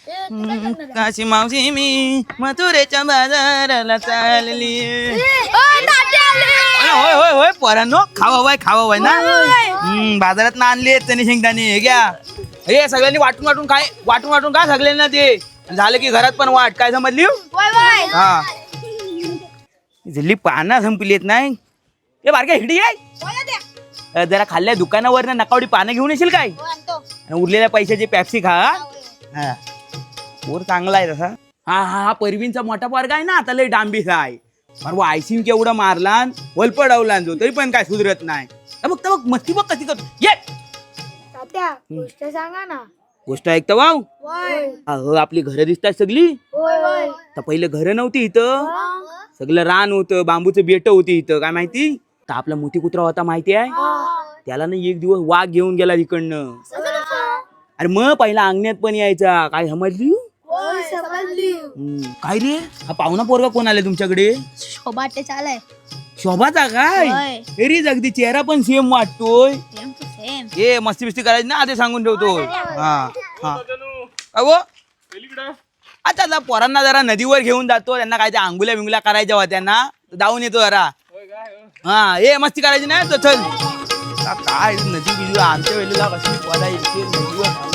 काशी मावशी मी मथुरेच्या बाजाराला चालली. होय होय होय पोरांनो, खावा बाय ना. बाजारात ना आणले त्यांनी शेंगदाणे. हे घ्या, हे सगळ्यांनी वाटून खा सगळ्यांना. ते झालं की घरात पण वाट. काय समजली? हा, झिल्ली पानं संपलीत नाही. हे बारक्या हिडी आहे, जरा खाल्ल्या दुकानावर ना नकावडी पानं घेऊन येशील काय? आणि उरलेल्या पैशाची पॅप्सी खा. हा, पोर चांगला आहे तसा. हा परवीनचा मोठा पोरगा आहे ना, आता लय डांबीस आहे. परवा आयसीन केवढं मारला, वलपडवला जो, तरी पण काय सुधरत नाही. बघ मस्ती बघ कशी करतो. ये गोष्ट सांगा ना. गोष्ट ऐकता वाव. अहो आपली घरं दिसतात सगळी. तर पहिले घरं नव्हती इथं, सगळं रान होतं, बांबूचं बेट होती इथं. काय माहिती, तर आपला मोठी कुत्रा होता माहिती आहे, त्याला ना एक दिवस वाघ घेऊन गेला इकडनं. अरे मग पहिला अंगण्यात पण यायचा. काय समजली? काय रे, हा पाहुणा पोरगा कोण आलाय तुमच्याकडे? शोभाटे चालाय. शोभाचा काय? अरे जगदी चेहरा पण सेम वाटतोय. ये मस्ती बिस्ती करायची ना, आधी सांगून ठेवतोय. आता पोरांना जरा नदीवर घेऊन जातो, त्यांना काय त्या आंघुल्या बिंगुल्या करायच्या होत्या ना, जाऊन येतो जरा. हा, ये मस्ती करायची नाही तर चल. काय नदी बिजू आमच्या वेळेला कसली पदा येते नदीवर.